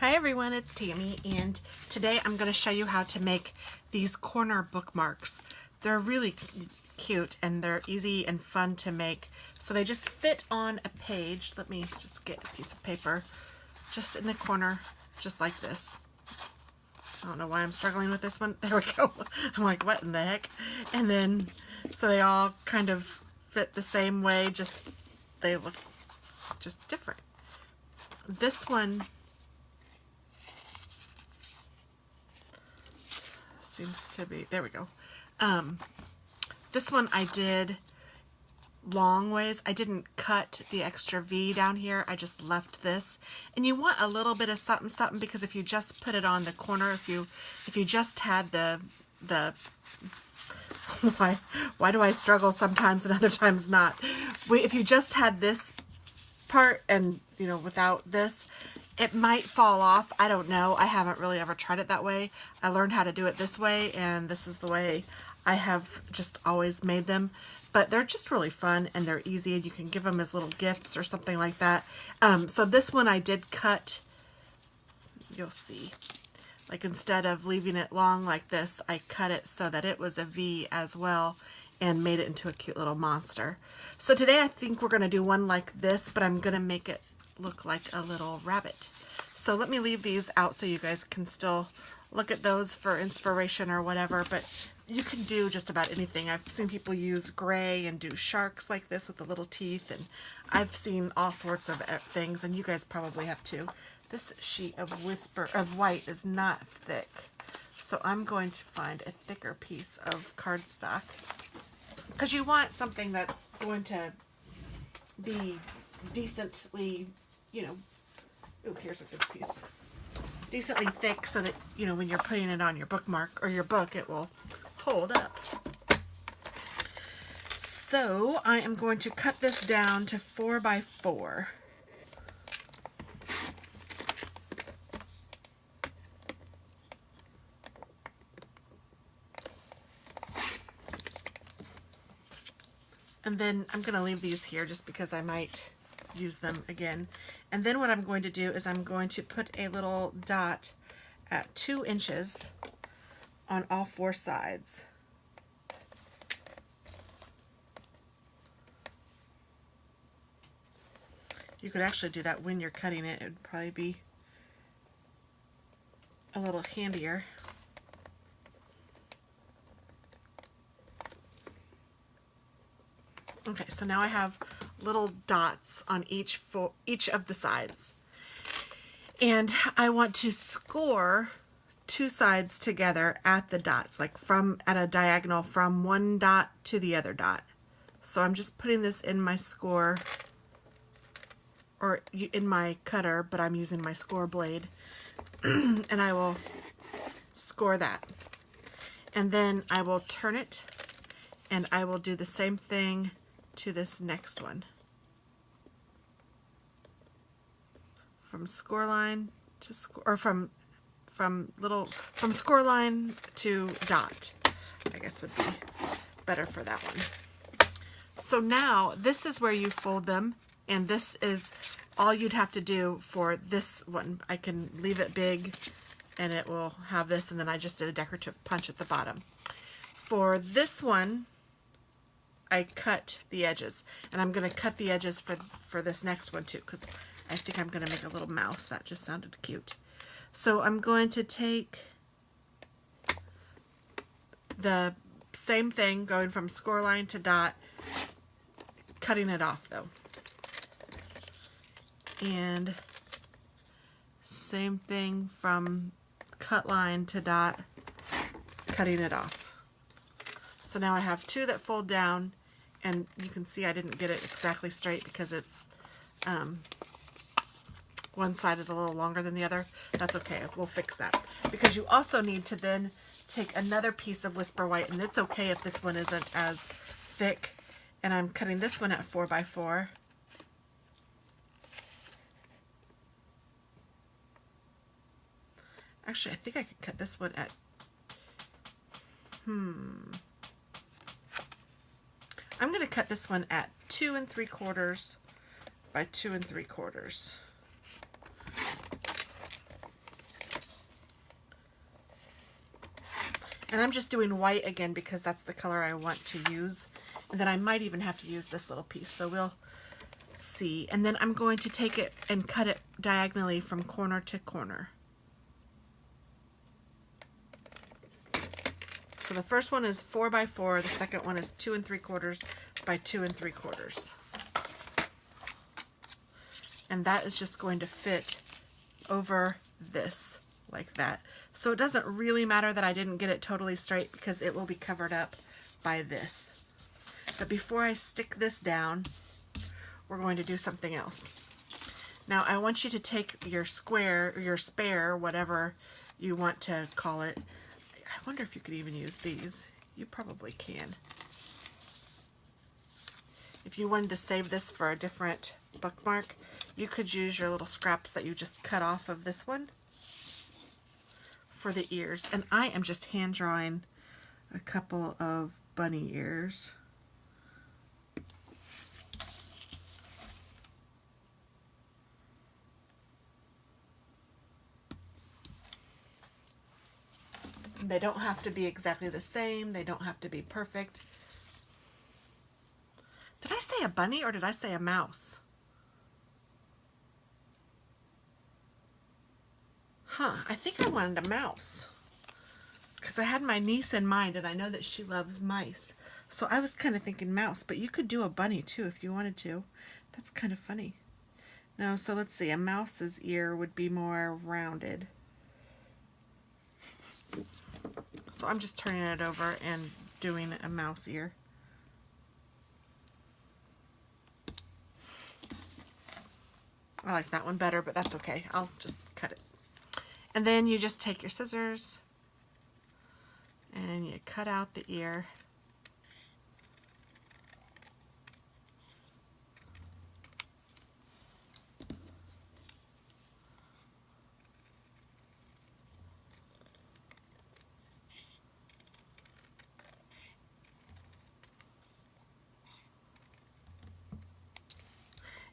Hi everyone, it's Tammy, and today I'm going to show you how to make these corner bookmarks. They're really cute and they're easy and fun to make. So they just fit on a page. Let me just get a piece of paper just in the corner, just like this. I don't know why I'm struggling with this one. There we go. I'm like, what in the heck? And then, so they all kind of fit the same way, just they look just different. This one seems to be, there we go. This one I did long ways. I didn't cut the extra V down here. I just left this. And you want a little bit of something something, because if you just put it on the corner, if you just had the why do I struggle sometimes and other times not? If you just had this part and without this, it might fall off. I don't know. I haven't really ever tried it that way. I learned how to do it this way, and this is the way I have just always made them. But they're just really fun and they're easy, and you can give them as little gifts or something like that. So this one I did cut, you'll see, like instead of leaving it long like this, I cut it so that it was a V as well and made it into a cute little monster. So today I think we're going to do one like this, but I'm going to make it look like a little rabbit. So let me leave these out so you guys can still look at those for inspiration or whatever, but you can do just about anything. I've seen people use gray and do sharks like this with the little teeth, and I've seen all sorts of things, and you guys probably have too. This sheet of white is not thick, so I'm going to find a thicker piece of cardstock, because you want something that's going to be decently, oh, here's a good piece. Decently thick, so that, when you're putting it on your bookmark or your book, it will hold up. So I am going to cut this down to 4 by 4. And then I'm going to leave these here just because I might use them again. And then what I'm going to do is I'm going to put a little dot at 2 inches on all 4 sides. You could actually do that when you're cutting it. It would probably be a little handier. Okay, so now I have little dots on each of the sides. And I want to score 2 sides together at the dots, like at a diagonal from one dot to the other dot. So I'm just putting this in my score, or in my cutter, but I'm using my score blade. And I will score that. And then I will turn it, and I will do the same thing to this next one. From score line to score, or from score line to dot, I guess would be better for that one. So now this is where you fold them, and this is all you'd have to do for this one. I can leave it big and it will have this, and then I just did a decorative punch at the bottom. For this one, I cut the edges, and I'm going to cut the edges for this next one too, because I think I'm going to make a little mouse. That just sounded cute. So I'm going to take the same thing, going from score line to dot, cutting it off though. And same thing from cut line to dot, cutting it off. So now I have 2 that fold down, and you can see I didn't get it exactly straight because it's one side is a little longer than the other. That's okay, we'll fix that. Because you also need to then take another piece of Whisper White, and it's okay if this one isn't as thick, and I'm cutting this one at 4 by 4. Actually, I think I could cut this one at, I'm going to cut this one at 2 3/4 by 2 3/4. And I'm just doing white again because that's the color I want to use. And then I might even have to use this little piece, so we'll see. And then I'm going to take it and cut it diagonally from corner to corner. So the first one is 4 by 4, the second one is 2 3/4 by 2 3/4. And that is just going to fit over this like that. So it doesn't really matter that I didn't get it totally straight because it will be covered up by this. But before I stick this down, we're going to do something else. Now I want you to take your square, or your spare, whatever you want to call it. I wonder if you could even use these. You probably can. If you wanted to save this for a different bookmark, you could use your little scraps that you just cut off of this one for the ears. And I am just hand drawing a couple of bunny ears. They don't have to be exactly the same. They don't have to be perfect. Did I say a bunny or did I say a mouse? Huh, I think I wanted a mouse because I had my niece in mind and I know that she loves mice. So I was kind of thinking mouse, but you could do a bunny too if you wanted to. That's kind of funny. No, so let's see, a mouse's ear would be more rounded. So I'm just turning it over and doing a mouse ear. I like that one better, but that's okay. I'll just cut it. And then you just take your scissors and you cut out the ear.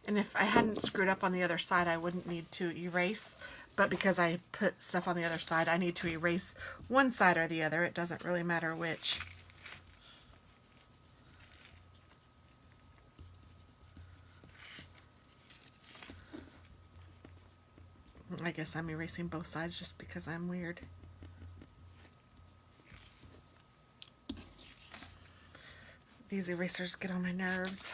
And if I hadn't screwed up on the other side, I wouldn't need to erase. But because I put stuff on the other side, I need to erase one side or the other. It doesn't really matter which. I guess I'm erasing both sides just because I'm weird. These erasers get on my nerves.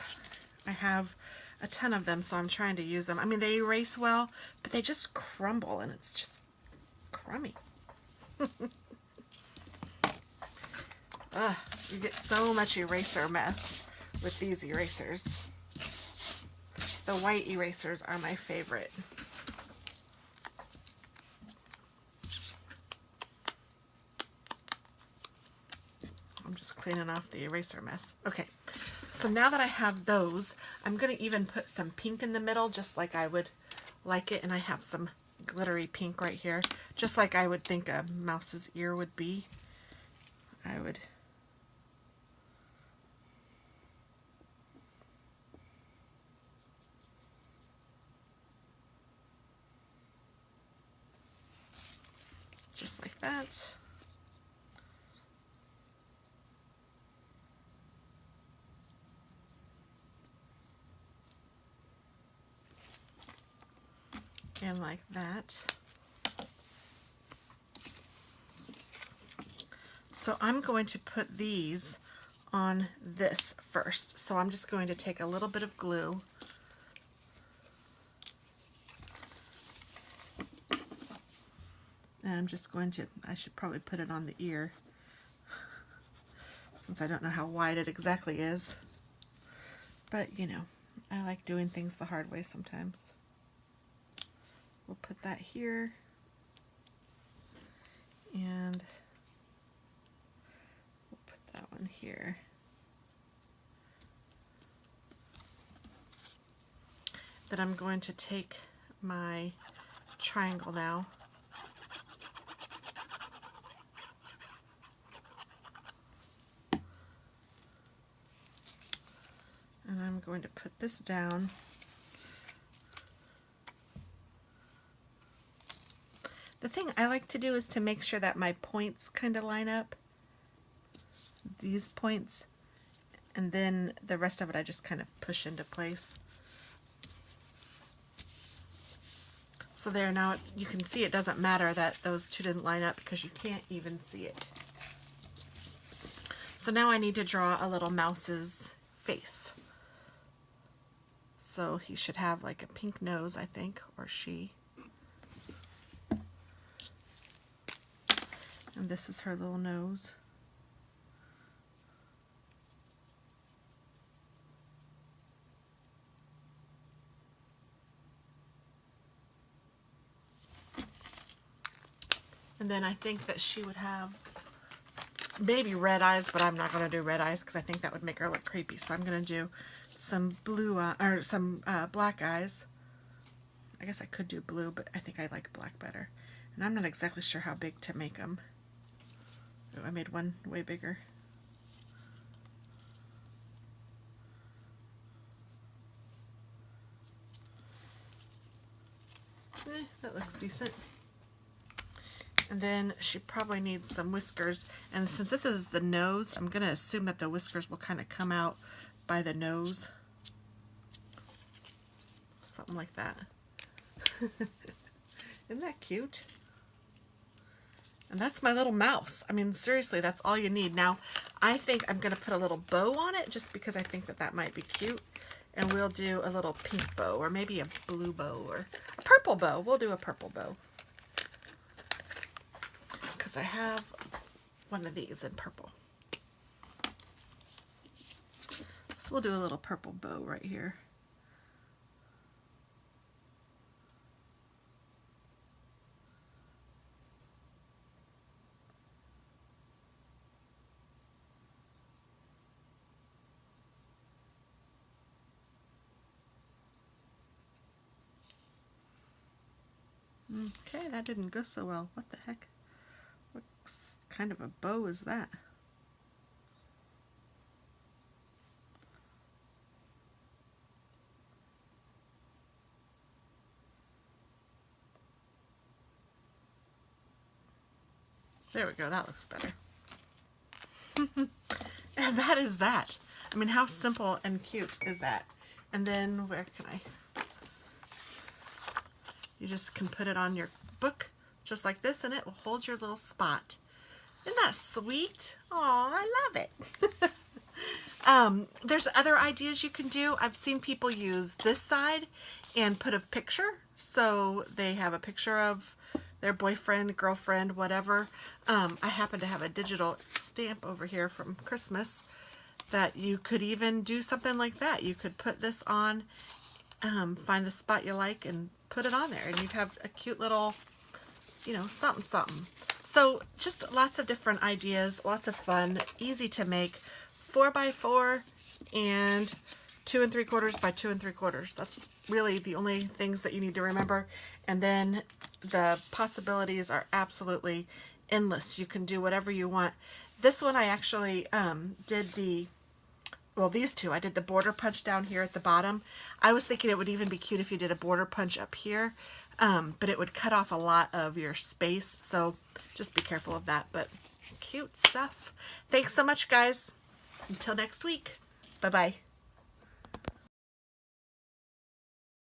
I have a ton of them, so I'm trying to use them. I mean, they erase well, but they just crumble and it's just crummy. Ugh, you get so much eraser mess with these erasers. The white erasers are my favorite. I'm just cleaning off the eraser mess. Okay. So now that I have those, I'm going to even put some pink in the middle, just like I would like it. And I have some glittery pink right here, just like I would think a mouse's ear would be. I would just like that. And like that. So I'm going to put these on this first. So I'm just going to take a little bit of glue and I'm just going to, I should probably put it on the ear since I don't know how wide it exactly is. But you know, I like doing things the hard way sometimes. We'll put that here, and we'll put that one here. Then I'm going to take my triangle now, and I'm going to put this down. The thing I like to do is to make sure that my points kind of line up. these points, and then the rest of it I just kind of push into place. So there, now you can see it doesn't matter that those two didn't line up because you can't even see it. So now I need to draw a little mouse's face. So he should have like a pink nose, I think, or she. And this is her little nose. And then I think that she would have maybe red eyes, but I'm not going to do red eyes because I think that would make her look creepy. So I'm going to do some blue or some black eyes. I guess I could do blue, but I think I like black better. And I'm not exactly sure how big to make them. Oh, I made one way bigger. That looks decent. And then she probably needs some whiskers. And since this is the nose, I'm going to assume that the whiskers will kind of come out by the nose. Something like that. Isn't that cute? And that's my little mouse. I mean, seriously, that's all you need. Now, I think I'm going to put a little bow on it just because I think that that might be cute. And we'll do a little pink bow, or maybe a blue bow, or a purple bow. We'll do a purple bow. Because I have one of these in purple. So we'll do a little purple bow right here. Okay, that didn't go so well. What the heck? What kind of a bow is that? There we go, that looks better. And that is that. I mean, how simple and cute is that? And then where can I? You just can put it on your book just like this, and it will hold your little spot. Isn't that sweet? Oh, I love it. There's other ideas you can do. I've seen people use this side and put a picture. So they have a picture of their boyfriend, girlfriend, whatever. I happen to have a digital stamp over here from Christmas that you could even do something like that. You could put this on, find the spot you like and put it on there, and you'd have a cute little, you know, something something. So just lots of different ideas, lots of fun, easy to make, 4x4 and 2 3/4 by 2 3/4. That's really the only things that you need to remember. And then the possibilities are absolutely endless. You can do whatever you want. This one I actually did the, well, these two, I did the border punch down here at the bottom. I was thinking it would even be cute if you did a border punch up here, but it would cut off a lot of your space, so just be careful of that. But cute stuff. Thanks so much, guys. Until next week. Bye-bye.